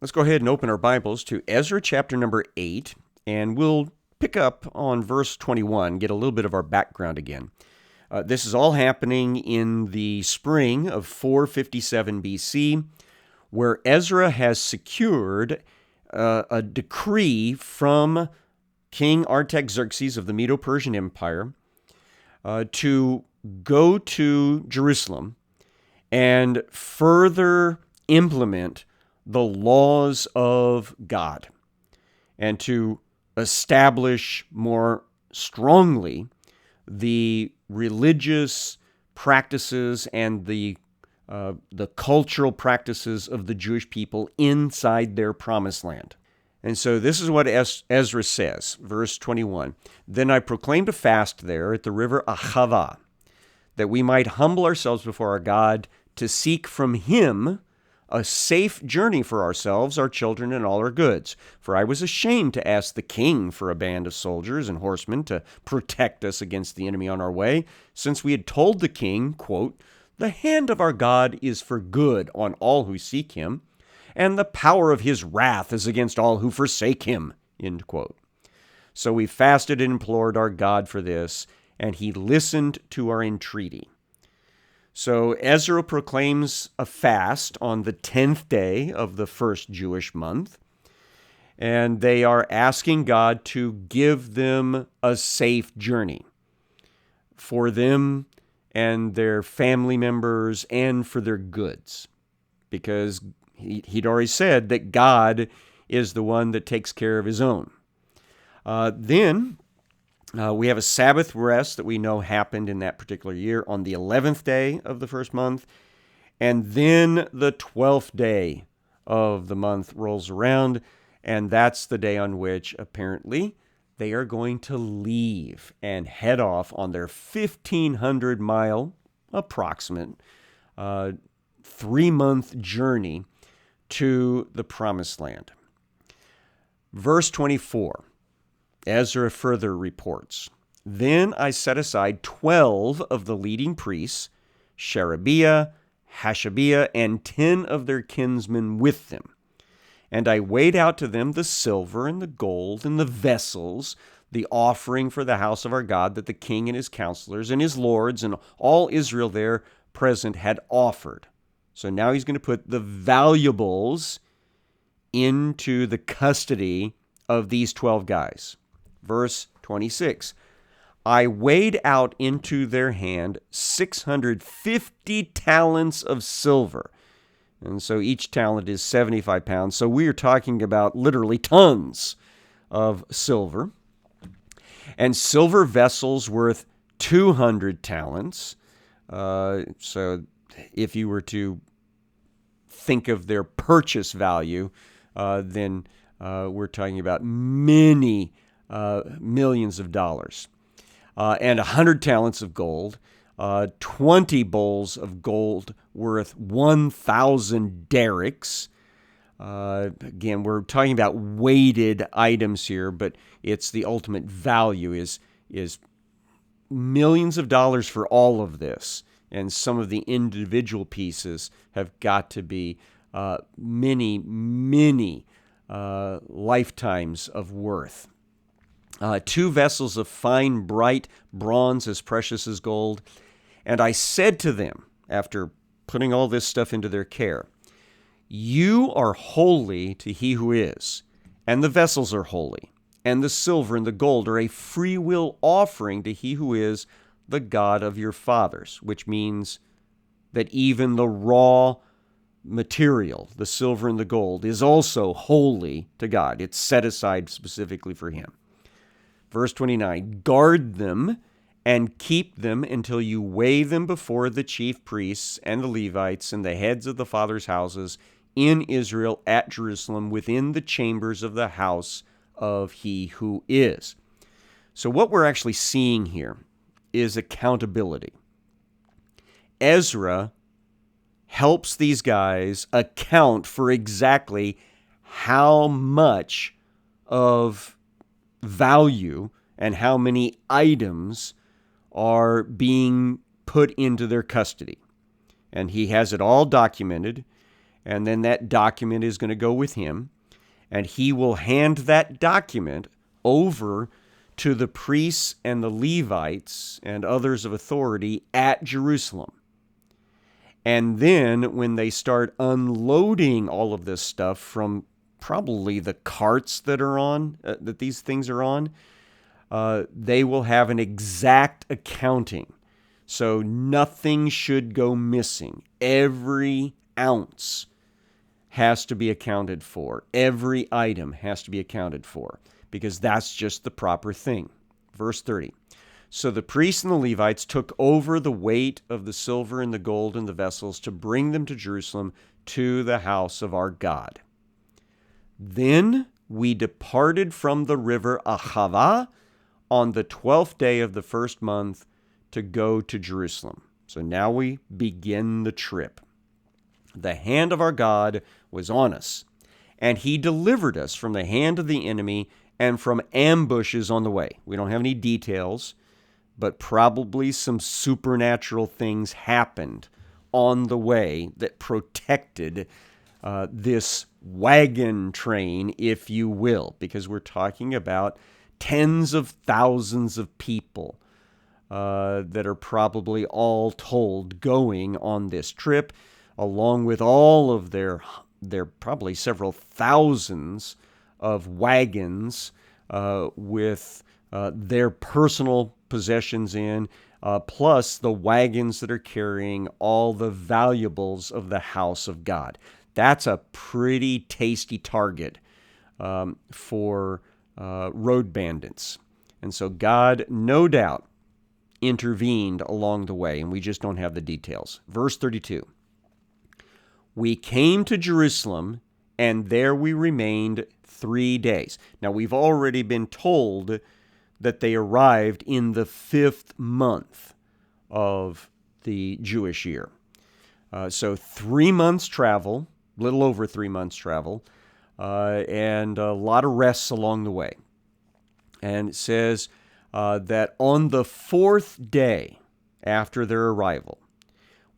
Let's go ahead and open our Bibles to Ezra chapter number 8, and we'll pick up on verse 21, get a little bit of our background again. This is all happening in the spring of 457 BC, where Ezra has secured a decree from King Artaxerxes of the Medo-Persian Empire to go to Jerusalem and further implement the laws of God and to establish more strongly the religious practices and the cultural practices of the Jewish people inside their promised land. And so this is what Ezra says, verse 21. Then I proclaimed a fast there at the river Ahava, that we might humble ourselves before our God to seek from him a safe journey for ourselves, our children, and all our goods. For I was ashamed to ask the king for a band of soldiers and horsemen to protect us against the enemy on our way, since we had told the king, quote, the hand of our God is for good on all who seek him, and the power of his wrath is against all who forsake him, end quote. So we fasted and implored our God for this, and he listened to our entreaty. So Ezra proclaims a fast on the 10th day of the first Jewish month, and they are asking God to give them a safe journey for them and their family members and for their goods, because he'd already said that God is the one that takes care of his own. Then we have a Sabbath rest that we know happened in that particular year on the 11th day of the first month. And then the 12th day of the month rolls around, and that's the day on which apparently they are going to leave and head off on their 1,500-mile, approximate, 3-month journey to the Promised Land. Verse 24. Ezra further reports, Then I set aside 12 of the leading priests, Sherebiah, Hashabiah, and 10 of their kinsmen with them. And I weighed out to them the silver and the gold and the vessels, the offering for the house of our God that the king and his counselors and his lords and all Israel there present had offered. So now he's going to put the valuables into the custody of these 12 guys. Verse 26, I weighed out into their hand 650 talents of silver. And so each talent is 75 pounds. So we are talking about literally tons of silver. And silver vessels worth 200 talents. So if you were to think of their purchase value, then we're talking about many millions of dollars, and 100 talents of gold, 20 bowls of gold worth 1,000 derricks. Again, we're talking about weighted items here, but it's the ultimate value is millions of dollars for all of this, and some of the individual pieces have got to be many lifetimes of worth. 2 vessels of fine, bright bronze as precious as gold. And I said to them, after putting all this stuff into their care, you are holy to he who is, and the vessels are holy, and the silver and the gold are a free will offering to he who is the God of your fathers, which means that even the raw material, the silver and the gold, is also holy to God. It's set aside specifically for him. Verse 29, guard them and keep them until you weigh them before the chief priests and the Levites and the heads of the fathers' houses in Israel at Jerusalem within the chambers of the house of he who is. So what we're actually seeing here is accountability. Ezra helps these guys account for exactly how much of value and how many items are being put into their custody. And he has it all documented, and then that document is going to go with him, and he will hand that document over to the priests and the Levites and others of authority at Jerusalem. And then when they start unloading all of this stuff from probably the carts that are on, that these things are on, they will have an exact accounting. So nothing should go missing. Every ounce has to be accounted for. Every item has to be accounted for, because that's just the proper thing. Verse 30. So the priests and the Levites took over the weight of the silver and the gold and the vessels to bring them to Jerusalem to the house of our God. Then we departed from the river Ahava on the 12th day of the first month to go to Jerusalem. So now we begin the trip. The hand of our God was on us, and he delivered us from the hand of the enemy and from ambushes on the way. We don't have any details, but probably some supernatural things happened on the way that protected this wagon train, if you will, because we're talking about tens of thousands of people that are probably all told going on this trip, along with all of their probably several thousands of wagons with their personal possessions in, plus the wagons that are carrying all the valuables of the house of God. That's a pretty tasty target for road bandits. And so God, no doubt, intervened along the way, and we just don't have the details. Verse 32. We came to Jerusalem, and there we remained 3 days. Now, we've already been told that they arrived in the 5th month of the Jewish year. So 3 months travel, a little over 3 months travel, and a lot of rests along the way. And it says that on the 4th day after their arrival,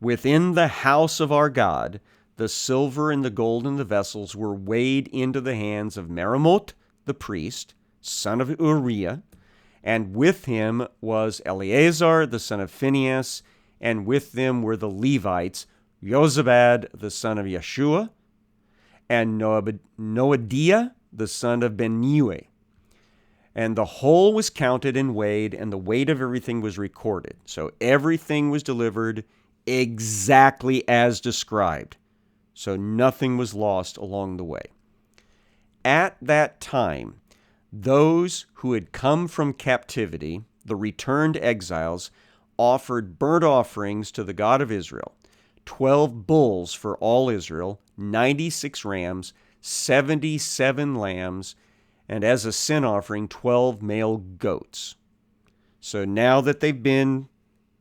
within the house of our God, the silver and the gold and the vessels were weighed into the hands of Meremoth the priest, son of Uriah, and with him was Eleazar the son of Phinehas, and with them were the Levites, Jozabad the son of Yeshua, and Noadiah the son of Benui. And the whole was counted and weighed, and the weight of everything was recorded. So everything was delivered exactly as described. So nothing was lost along the way. At that time, those who had come from captivity, the returned exiles, offered burnt offerings to the God of Israel, 12 bulls for all Israel, 96 rams, 77 lambs, and as a sin offering, 12 male goats. So now that they've been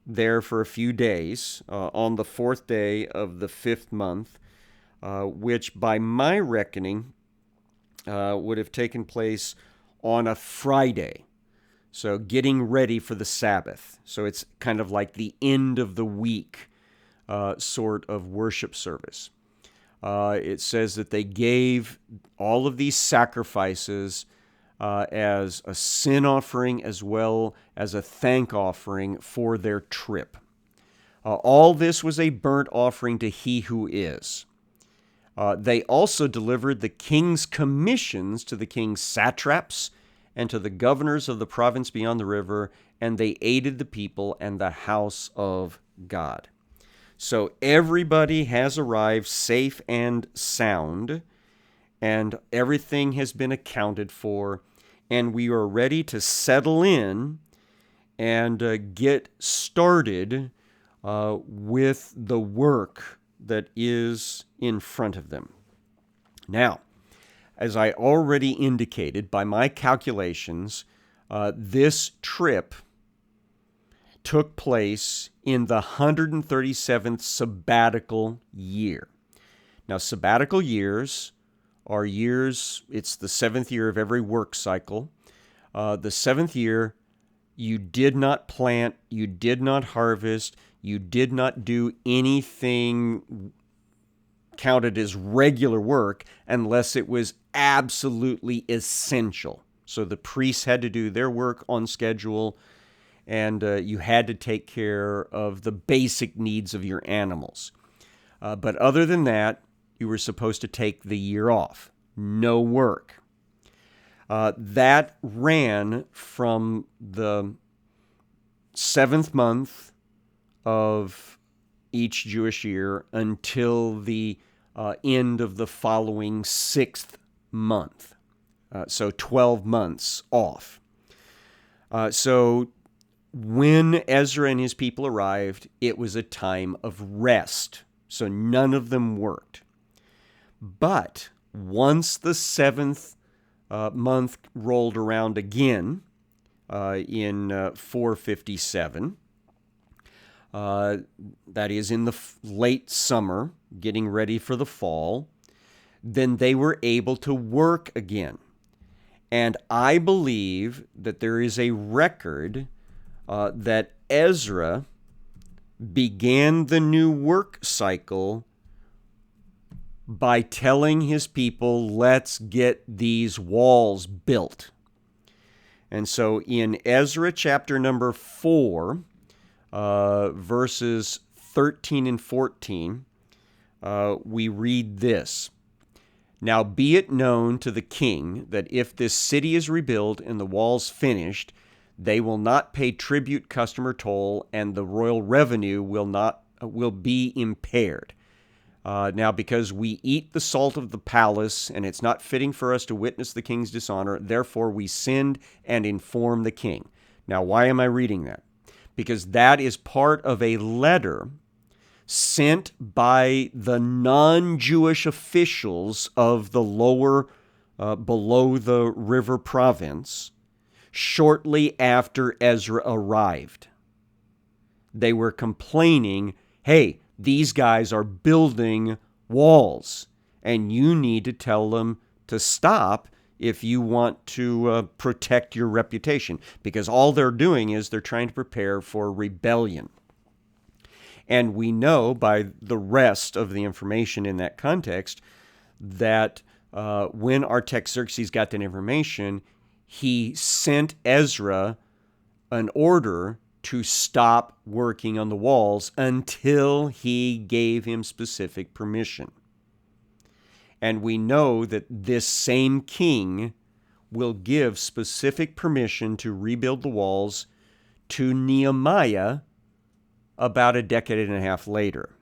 there for a few days, on the 4th day of the 5th month, which by my reckoning would have taken place on a Friday. So getting ready for the Sabbath. So it's kind of like the end of the week sort of worship service. It says that they gave all of these sacrifices as a sin offering as well as a thank offering for their trip. All this was a burnt offering to He who is. They also delivered the king's commissions to the king's satraps and to the governors of the province beyond the river, and they aided the people and the house of God. So everybody has arrived safe and sound, and everything has been accounted for, and we are ready to settle in and get started with the work that is in front of them. Now, as I already indicated, by my calculations, this trip took place in the 137th sabbatical year. Now, sabbatical years are years, it's the 7th year of every work cycle. The 7th year, you did not plant, you did not harvest, you did not do anything counted as regular work unless it was absolutely essential. So the priests had to do their work on schedule, and you had to take care of the basic needs of your animals. But other than that, you were supposed to take the year off. No work. That ran from the 7th month of each Jewish year until the end of the following 6th month. So 12 months off. So when Ezra and his people arrived, it was a time of rest. So none of them worked. But once the 7th month rolled around again in 457, that is in the late summer, getting ready for the fall, then they were able to work again. And I believe that there is a record that Ezra began the new work cycle by telling his people, let's get these walls built. And so in Ezra chapter number 4, verses 13 and 14, we read this. Now be it known to the king that if this city is rebuilt and the walls finished, they will not pay tribute, custom, or toll, and the royal revenue will be impaired. Now, because we eat the salt of the palace, and it's not fitting for us to witness the king's dishonor, therefore we sinned and informed the king. Now, why am I reading that? Because that is part of a letter sent by the non-Jewish officials of the lower, below the river province, shortly after Ezra arrived. They were complaining, hey, these guys are building walls, and you need to tell them to stop if you want to protect your reputation, because all they're doing is they're trying to prepare for rebellion. And we know by the rest of the information in that context that when Artaxerxes got that information, he sent Ezra an order to stop working on the walls until he gave him specific permission. And we know that this same king will give specific permission to rebuild the walls to Nehemiah about a decade and a half later.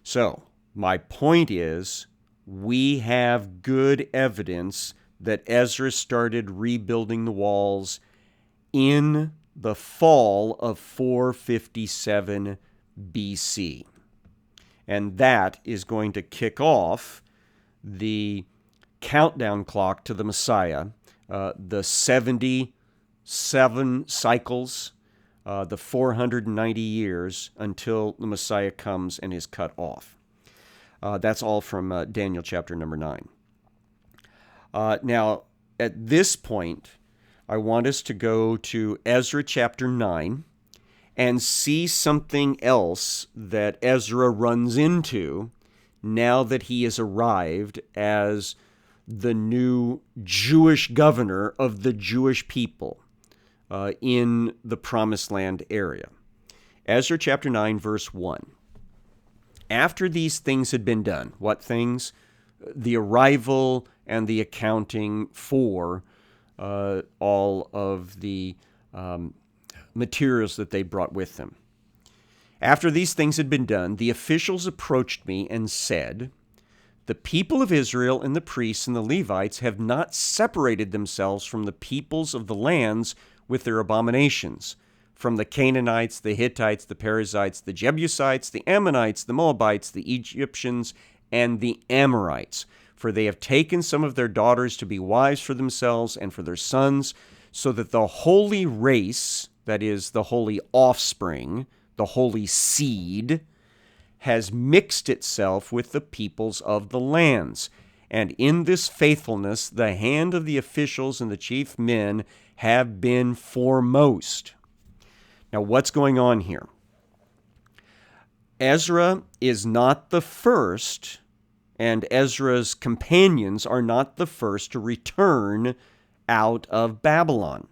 So, my point is, we have good evidence that Ezra started rebuilding the walls in the fall of 457 BC. And that is going to kick off the countdown clock to the Messiah, the 77 cycles, the 490 years until the Messiah comes and is cut off. That's all from Daniel chapter number 9. Now, at this point, I want us to go to Ezra chapter 9 and see something else that Ezra runs into now that he has arrived as the new Jewish governor of the Jewish people in the Promised Land area. Ezra chapter 9, verse 1. After these things had been done, what things? The arrival and the accounting for all of the materials that they brought with them. After these things had been done, the officials approached me and said, the people of Israel and the priests and the Levites have not separated themselves from the peoples of the lands with their abominations, from the Canaanites, the Hittites, the Perizzites, the Jebusites, the Ammonites, the Moabites, the Egyptians, and the Amorites. For they have taken some of their daughters to be wives for themselves and for their sons, so that the holy race, that is, the holy offspring, the holy seed, has mixed itself with the peoples of the lands. And in this faithfulness, the hand of the officials and the chief men have been foremost. Now, what's going on here? Ezra is not the first and Ezra's companions are not the first to return out of Babylon.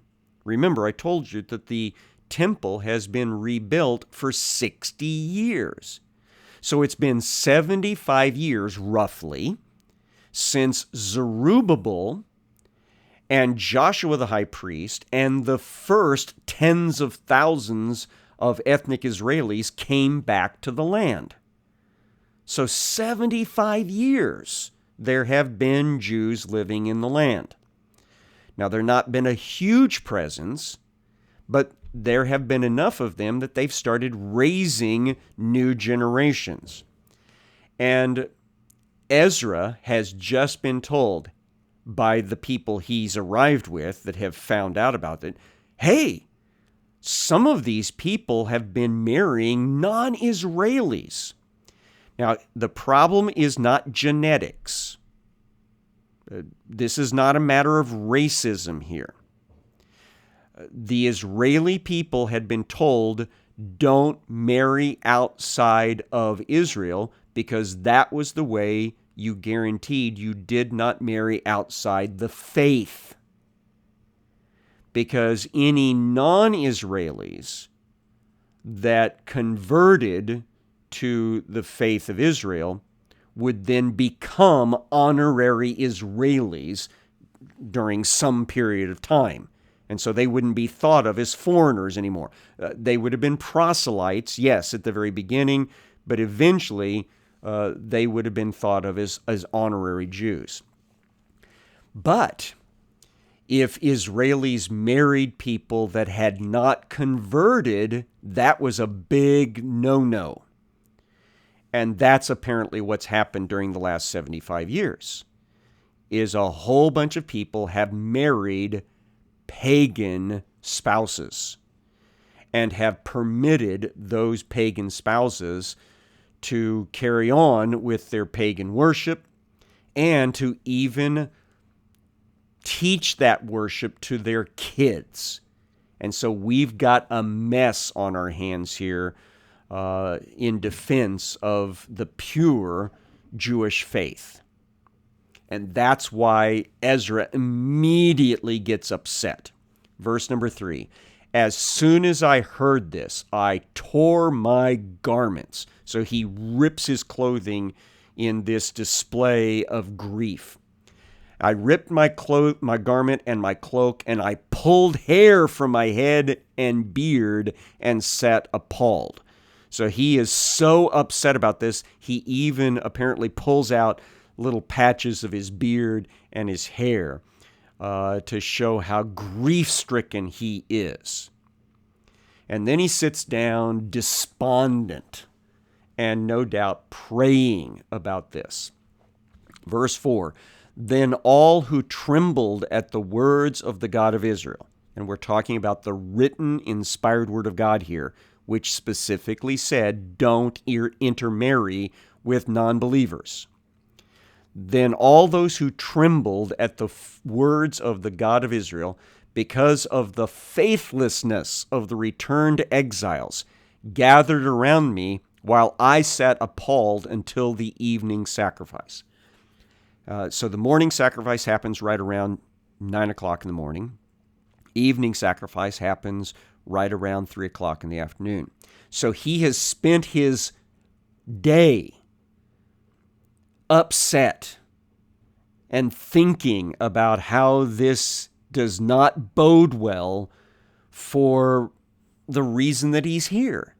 Remember, I told you that the temple has been rebuilt for 60 years. So it's been 75 years, roughly, since Zerubbabel and Joshua the high priest and the first tens of thousands of ethnic Israelis came back to the land. So 75 years there have been Jews living in the land. Now, there not been a huge presence, but there have been enough of them that they've started raising new generations. And Ezra has just been told by the people he's arrived with that have found out about it, hey, some of these people have been marrying non-Israelis. Now, the problem is not genetics. This is not a matter of racism here. The Israeli people had been told, don't marry outside of Israel, because that was the way you guaranteed you did not marry outside the faith. Because any non-Israelis that converted to the faith of Israel would then become honorary Israelis during some period of time. And so they wouldn't be thought of as foreigners anymore. They would have been proselytes, yes, at the very beginning, but eventually they would have been thought of as honorary Jews. But if Israelis married people that had not converted, that was a big no-no. And that's apparently what's happened during the last 75 years, is a whole bunch of people have married pagan spouses and have permitted those pagan spouses to carry on with their pagan worship and to even teach that worship to their kids. And so we've got a mess on our hands here in defense of the pure Jewish faith. And that's why Ezra immediately gets upset. Verse number 3, as soon as I heard this, I tore my garments. So he rips his clothing in this display of grief. I ripped my garment and my cloak, and I pulled hair from my head and beard and sat appalled. So he is so upset about this, he even apparently pulls out little patches of his beard and his hair to show how grief-stricken he is. And then he sits down despondent and no doubt praying about this. Verse 4, then all who trembled at the words of the God of Israel, and we're talking about the written, inspired word of God here, which specifically said, don't intermarry with non-believers. Then all those who trembled at the words of the God of Israel, because of the faithlessness of the returned exiles, gathered around me while I sat appalled until the evening sacrifice. So the morning sacrifice happens right around 9 o'clock in the morning. Evening sacrifice happens right around 3 o'clock in the afternoon. So he has spent his day upset and thinking about how this does not bode well for the reason that he's here.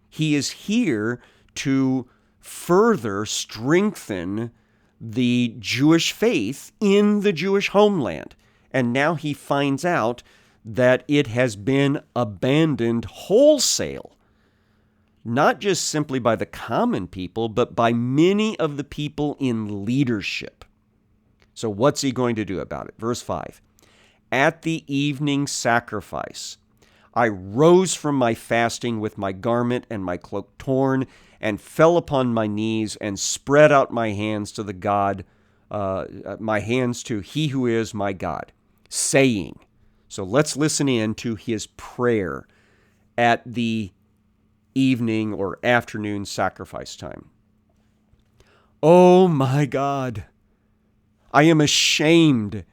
He is here to further strengthen the Jewish faith in the Jewish homeland. And now he finds out that it has been abandoned wholesale, not just simply by the common people, but by many of the people in leadership. So what's he going to do about it? Verse 5, at the evening sacrifice, I rose from my fasting with my garment and my cloak torn, and fell upon my knees and spread out my hands to the God, my hands to He who is my God, saying, so let's listen in to his prayer at the evening or afternoon sacrifice time. Oh my God, I am ashamed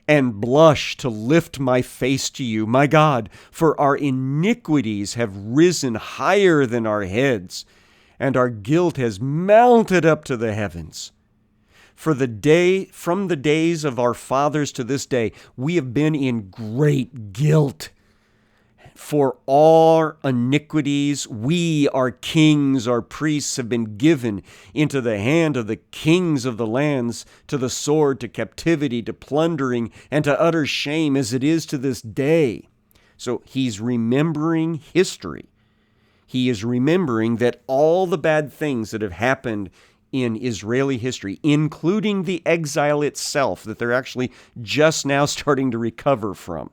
and blush to lift my face to you, my God, for our iniquities have risen higher than our heads, and our guilt has mounted up to the heavens. From the days of our fathers to this day, we have been in great guilt. For our iniquities, we, our kings, our priests, have been given into the hand of the kings of the lands, to the sword, to captivity, to plundering, and to utter shame, as it is to this day. So he's remembering history. He is remembering that all the bad things that have happened in Israeli history, including the exile itself, that they're actually just now starting to recover from.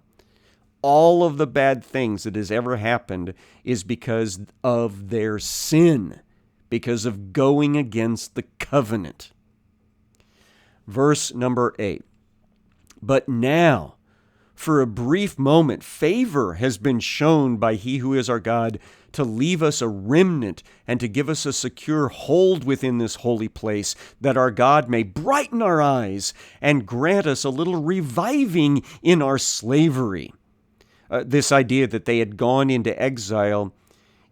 All of the bad things that has ever happened is because of their sin, because of going against the covenant. Verse number 8. But now, for a brief moment, favor has been shown by he who is our God to leave us a remnant and to give us a secure hold within this holy place, that our God may brighten our eyes and grant us a little reviving in our slavery. This idea that they had gone into exile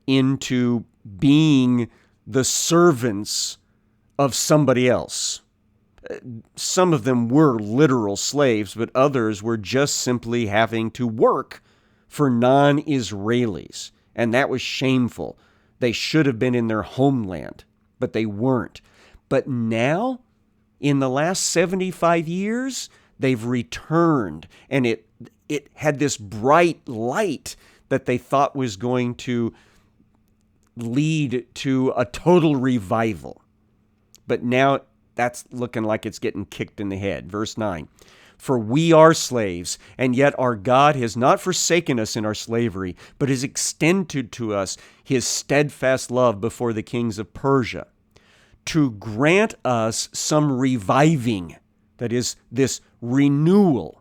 into being the servants of somebody else. Some of them were literal slaves, but others were just simply having to work for non-Israelis, and that was shameful. They should have been in their homeland, but they weren't. But now, in the last 75 years, they've returned, and it had this bright light that they thought was going to lead to a total revival. But now that's looking like it's getting kicked in the head. Verse 9, for we are slaves, and yet our God has not forsaken us in our slavery, but has extended to us his steadfast love before the kings of Persia, to grant us some reviving, that is, this renewal.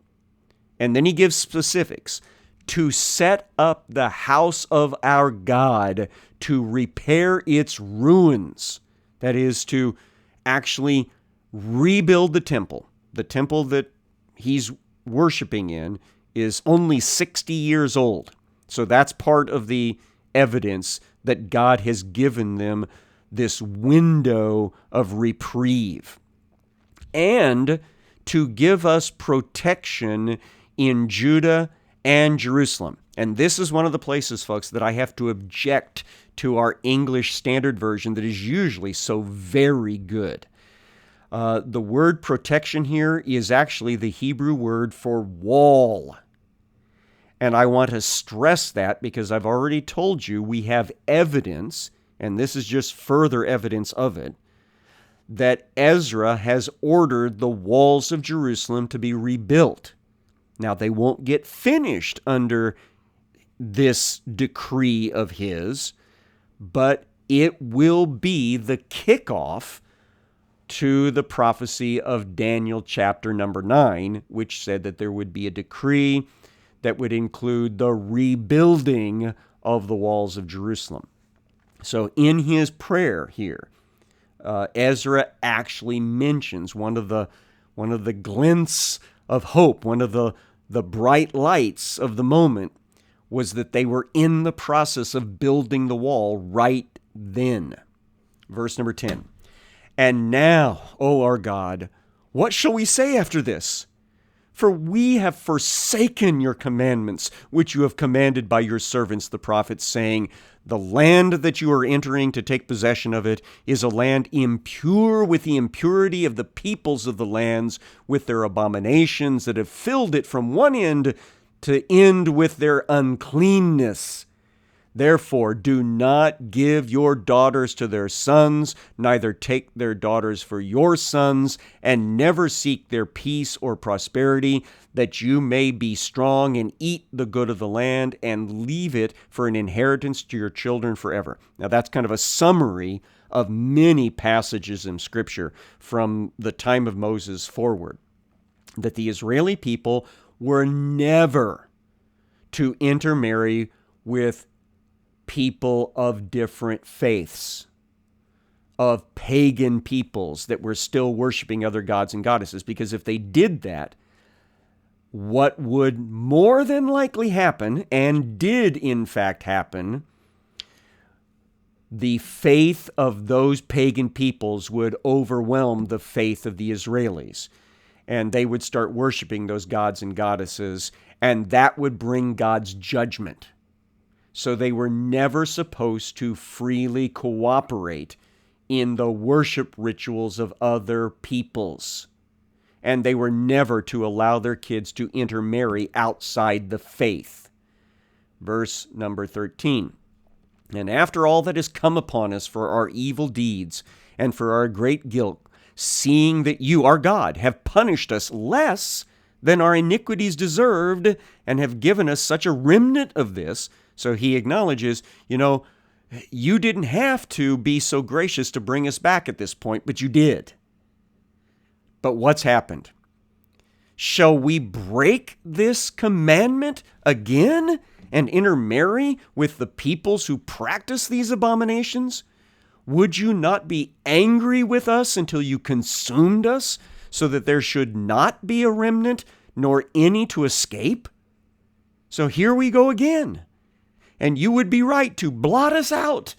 And then he gives specifics, to set up the house of our God, to repair its ruins. That is, to actually rebuild the temple. The temple that he's worshiping in is only 60 years old. So that's part of the evidence that God has given them this window of reprieve. And to give us protection in Judah and Jerusalem. And this is one of the places, folks, that I have to object to our English Standard Version that is usually so very good. The word protection here is actually the Hebrew word for wall. And I want to stress that because I've already told you we have evidence, and this is just further evidence of it, that Ezra has ordered the walls of Jerusalem to be rebuilt. Now, they won't get finished under this decree of his, but it will be the kickoff to the prophecy of Daniel chapter number 9, which said that there would be a decree that would include the rebuilding of the walls of Jerusalem. So in his prayer here, Ezra actually mentions one of the glints of hope, one of the bright lights of the moment was that they were in the process of building the wall right then. Verse number 10. And now, O our God, what shall we say after this? For we have forsaken your commandments, which you have commanded by your servants the prophets, saying, the land that you are entering to take possession of it is a land impure with the impurity of the peoples of the lands, with their abominations that have filled it from one end to end with their uncleanness. Therefore, do not give your daughters to their sons, neither take their daughters for your sons, and never seek their peace or prosperity, that you may be strong and eat the good of the land and leave it for an inheritance to your children forever. Now, that's kind of a summary of many passages in Scripture from the time of Moses forward, that the Israeli people were never to intermarry with people of different faiths. of pagan peoples that were still worshiping other gods and goddesses. Because if they did that, what would more than likely happen, and did in fact happen, the faith of those pagan peoples would overwhelm the faith of the Israelis. And they would start worshiping those gods and goddesses, and that would bring God's judgment. So they were never supposed to freely cooperate in the worship rituals of other peoples. And they were never to allow their kids to intermarry outside the faith. Verse number 13. And after all that has come upon us for our evil deeds and for our great guilt, seeing that you, our God, have punished us less than our iniquities deserved and have given us such a remnant of this. So he acknowledges, you didn't have to be so gracious to bring us back at this point, but you did. But what's happened? Shall we break this commandment again and intermarry with the peoples who practice these abominations? Would you not be angry with us until you consumed us, so that there should not be a remnant, nor any to escape? So here we go again. And you would be right to blot us out,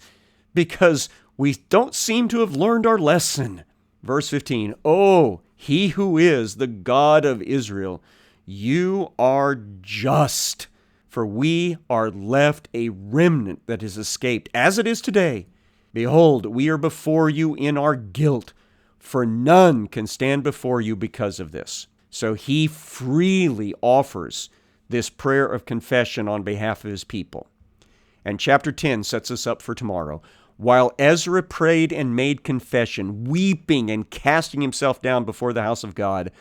because we don't seem to have learned our lesson. Verse 15, Oh, he who is the God of Israel, you are just, for we are left a remnant that has escaped, as it is today. Behold, we are before you in our guilt, for none can stand before you because of this. So he freely offers this prayer of confession on behalf of his people. And chapter 10 sets us up for tomorrow. While Ezra prayed and made confession, weeping and casting himself down before the house of God,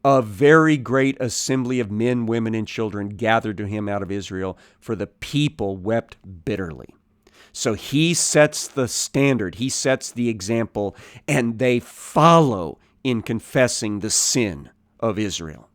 a very great assembly of men, women, and children gathered to him out of Israel, for the people wept bitterly. So he sets the standard, he sets the example, and they follow in confessing the sin of Israel.